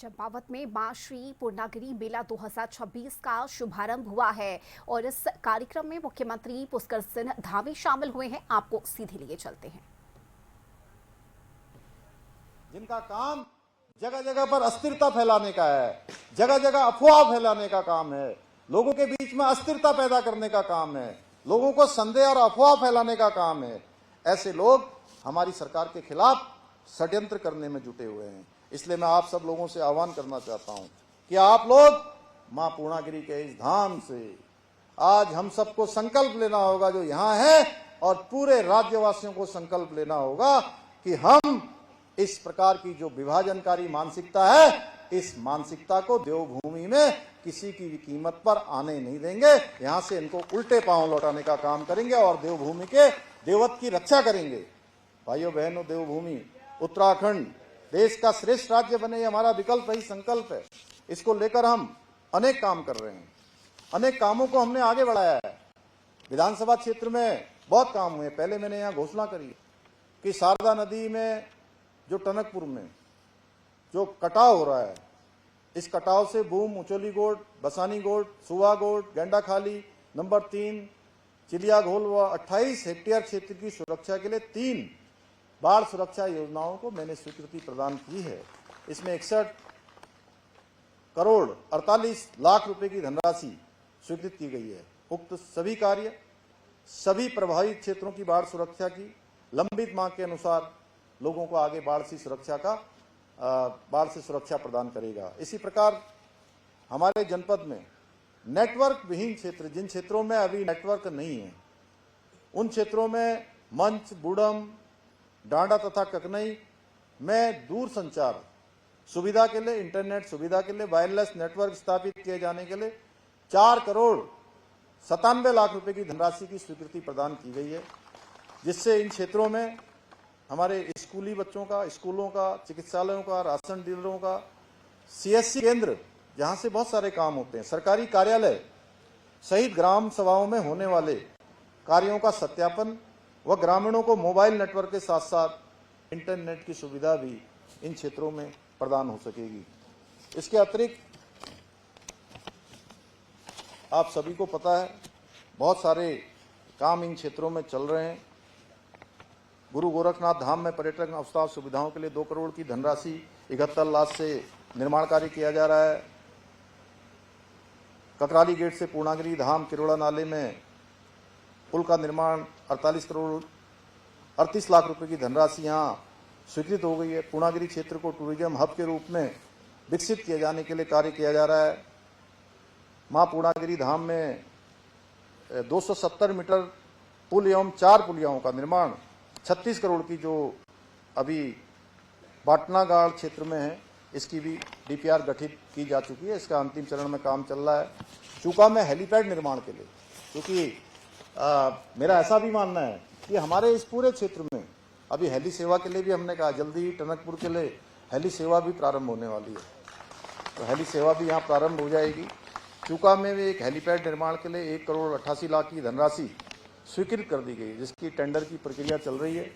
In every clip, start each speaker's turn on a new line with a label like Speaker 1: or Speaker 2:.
Speaker 1: चंपावत में मां श्री पूर्णागिरि मेला 2026 का शुभारंभ हुआ है और इस कार्यक्रम में मुख्यमंत्री पुष्कर सिंह धामी शामिल हुए हैं। आपको सीधे लिए चलते हैं।
Speaker 2: जिनका काम जगह जगह पर अस्थिरता फैलाने का है, जगह जगह अफवाह फैलाने का काम है, लोगों के बीच में अस्थिरता पैदा करने का काम है, लोगों को संदेह और अफवाह फैलाने का काम है। ऐसे लोग हमारी सरकार के खिलाफ षड्यंत्र करने में जुटे हुए हैं। इसलिए मैं आप सब लोगों से आह्वान करना चाहता हूं कि आप लोग मां पूर्णागिरि के इस धाम से आज हम सबको संकल्प लेना होगा, जो यहां है और पूरे राज्यवासियों को संकल्प लेना होगा कि हम इस प्रकार की जो विभाजनकारी मानसिकता है, इस मानसिकता को देवभूमि में किसी की भी कीमत पर आने नहीं देंगे। यहां से इनको उल्टे पांव लौटाने का काम करेंगे और देवभूमि के देवत्व की रक्षा करेंगे। भाइयों बहनों, देवभूमि उत्तराखंड देश का श्रेष्ठ राज्य बने, ये हमारा विकल्प है, संकल्प है। इसको लेकर हम अनेक काम कर रहे हैं, अनेक कामों को हमने आगे बढ़ाया है। विधानसभा क्षेत्र में बहुत काम हुए। पहले मैंने यहाँ घोषणा करी कि शारदा नदी में जो टनकपुर में जो कटाव हो रहा है, इस कटाव से बूम, उचोली गोड, बसानी गोड, सुवा गोड, गेंडाखाली नंबर 3, चिलिया घोल व 28 हेक्टेयर क्षेत्र की सुरक्षा के लिए 3 बाढ़ सुरक्षा योजनाओं को मैंने स्वीकृति प्रदान की है। इसमें 61 करोड़ 48 लाख रुपए की धनराशि स्वीकृत की गई है। उक्त सभी कार्य सभी प्रभावित क्षेत्रों की बाढ़ सुरक्षा की लंबित मांग के अनुसार लोगों को आगे बाढ़ से सुरक्षा प्रदान करेगा। इसी प्रकार हमारे जनपद में नेटवर्क विहीन क्षेत्र, जिन क्षेत्रों में अभी नेटवर्क नहीं है, उन क्षेत्रों में मंच, बुडम, डांडा तथा ककनई में दूर संचार सुविधा के लिए, इंटरनेट सुविधा के लिए वायरलेस नेटवर्क स्थापित किए जाने के लिए 4 करोड़ 97 लाख रुपए की धनराशि की स्वीकृति प्रदान की गई है, जिससे इन क्षेत्रों में हमारे स्कूली बच्चों का, स्कूलों का, चिकित्सालयों का, राशन डीलरों का, सीएससी केंद्र, जहां से बहुत सारे काम होते हैं, सरकारी कार्यालय सहित ग्राम सभाओं में होने वाले कार्यों का सत्यापन व ग्रामीणों को मोबाइल नेटवर्क के साथ साथ इंटरनेट की सुविधा भी इन क्षेत्रों में प्रदान हो सकेगी। इसके अतिरिक्त आप सभी को पता है, बहुत सारे काम इन क्षेत्रों में चल रहे हैं। गुरु गोरखनाथ धाम में पर्यटन अवस्था सुविधाओं के लिए 2 करोड़ की धनराशि 71 लाख से निर्माण कार्य किया जा रहा है। ककराली गेट से पूर्णागिरि धाम किरोड़ा नाले में पुल का निर्माण 48 करोड़ 38 लाख रुपए की धनराशि यहाँ स्वीकृत हो गई है। पूर्णागिरि क्षेत्र को टूरिज्म हब के रूप में विकसित किए जाने के लिए कार्य किया जा रहा है। मां पूर्णागिरि धाम में 270 मीटर पुल एवं 4 पुलियाओं का निर्माण 36 करोड़ की जो अभी बाटनागाड़ क्षेत्र में है, इसकी भी डीपीआर गठित की जा चुकी है। इसका अंतिम चरण में काम चल रहा है। चूका में हेलीपैड निर्माण के लिए, क्योंकि मेरा ऐसा भी मानना है कि हमारे इस पूरे क्षेत्र में अभी हेली सेवा के लिए भी हमने कहा जल्दी ही टनकपुर के लिए हेली सेवा भी प्रारंभ होने वाली है, तो हेली सेवा भी यहाँ प्रारंभ हो जाएगी। चूका में भी एक हेलीपैड निर्माण के लिए 1 करोड़ 88 लाख की धनराशि स्वीकृत कर दी गई, जिसकी टेंडर की प्रक्रिया चल रही है।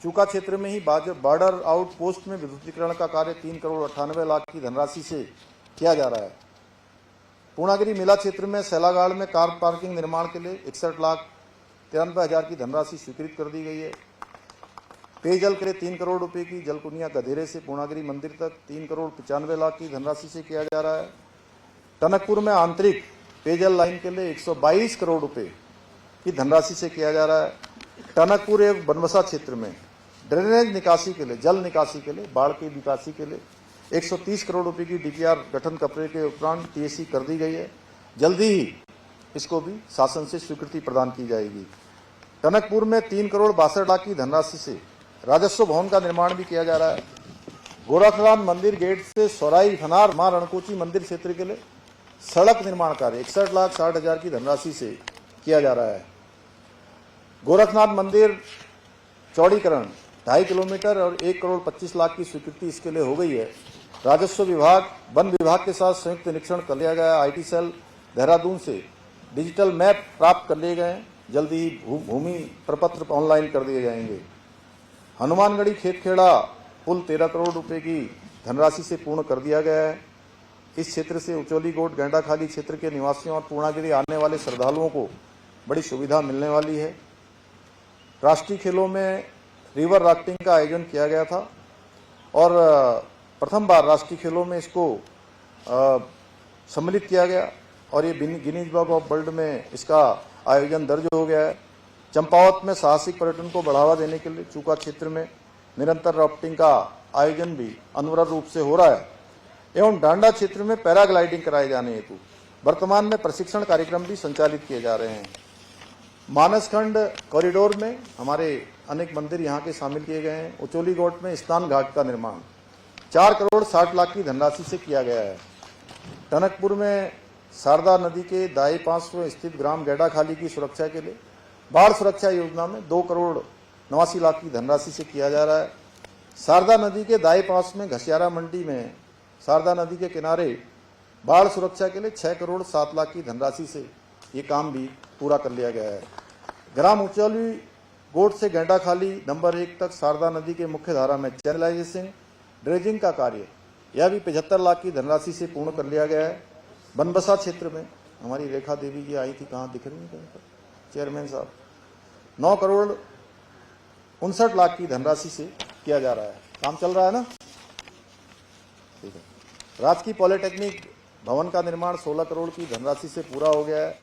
Speaker 2: चूका क्षेत्र में ही बॉर्डर आउट पोस्ट में विद्युतीकरण का कार्य 3 करोड़ 98 लाख की धनराशि से किया जा रहा है। पूर्णागिरि मेला क्षेत्र में सैलागाड़ में कार पार्किंग निर्माण के लिए 61 लाख 93 हजार की धनराशि स्वीकृत कर दी गई है। पेयजल के लिए 3 करोड़ रुपए की जलकुनिया गधेरे से पूर्णागिरि मंदिर तक 3 करोड़ 95 लाख की धनराशि से किया जा रहा है। टनकपुर में आंतरिक पेयजल लाइन के लिए 122 करोड़ रुपए की धनराशि से किया जा रहा है। टनकपुर एवं बनबसा क्षेत्र में ड्रेनेज निकासी के लिए, जल निकासी के लिए, बाढ़ की निकासी के लिए 130 करोड़ रुपए की डीपीआर गठन कपड़े के उपरांत टीएसी कर दी गई है। जल्दी ही इसको भी शासन से स्वीकृति प्रदान की जाएगी। टनकपुर में 3 करोड़ 62 लाख की धनराशि से राजस्व भवन का निर्माण भी किया जा रहा है। गोरखनाथ मंदिर गेट से सौराई फनार मां रणकोची मंदिर क्षेत्र के लिए सड़क निर्माण कार्य 61 लाख 60 हजार की धनराशि से किया जा रहा है। गोरखनाथ मंदिर चौड़ीकरण 2.5 किलोमीटर और 1 करोड़ 25 लाख की स्वीकृति इसके लिए हो गई है। राजस्व विभाग, वन विभाग के साथ संयुक्त निरीक्षण कर लिया गया। आईटी सेल देहरादून से डिजिटल मैप प्राप्त कर लिए गए। जल्दी ही भूमि प्रपत्र ऑनलाइन कर दिए जाएंगे। हनुमानगढ़ी खेतखेड़ा पुल 13 करोड़ रुपए की धनराशि से पूर्ण कर दिया गया है। इस क्षेत्र से उचोली गोट गेंडाखाली क्षेत्र के निवासियों और पूर्णागिरी आने वाले श्रद्धालुओं को बड़ी सुविधा मिलने वाली है। राष्ट्रीय खेलों में रिवर राफ्टिंग का आयोजन किया गया था और प्रथम बार राष्ट्रीय खेलों में इसको सम्मिलित किया गया और ये गिनीज बुक ऑफ वर्ल्ड में इसका आयोजन दर्ज हो गया है। चंपावत में साहसिक पर्यटन को बढ़ावा देने के लिए चूका क्षेत्र में निरंतर राफ्टिंग का आयोजन भी अनवरत रूप से हो रहा है एवं डांडा क्षेत्र में पैराग्लाइडिंग कराए जाने हेतु वर्तमान में प्रशिक्षण कार्यक्रम भी संचालित किए जा रहे हैं। मानसखंड कॉरिडोर में हमारे अनेक मंदिर यहाँ के शामिल किए गए हैं। उचोली गोट में स्नान घाट का निर्माण 4 करोड़ 60 लाख की धनराशि से किया गया है। टनकपुर में शारदा नदी के दाएं पार्श्व में स्थित ग्राम गेंडाखाली की सुरक्षा के लिए बाढ़ सुरक्षा योजना में 2 करोड़ 89 लाख की धनराशि से किया जा रहा है। शारदा नदी के दाएं पार्श्व में घसियारा मंडी में शारदा नदी के किनारे बाढ़ सुरक्षा के लिए 6 करोड़ 7 लाख की धनराशि से ये काम भी पूरा कर लिया गया है। ग्राम उचोली गोट से गेंडाखाली नंबर 1 तक शारदा नदी के मुख्य धारा में चैनलाइजेशन ड्रेजिंग का कार्य यह भी 75 लाख की धनराशि से पूर्ण कर लिया गया है। बनबसा क्षेत्र में हमारी रेखा देवी जी आई थी, कहाँ दिख रही है कहीं पर चेयरमैन साहब, 9 करोड़ 59 लाख की धनराशि से किया जा रहा है। काम चल रहा है ना, ठीक है। राजकीय पॉलिटेक्निक भवन का निर्माण 16 करोड़ की धनराशि से पूरा हो गया है।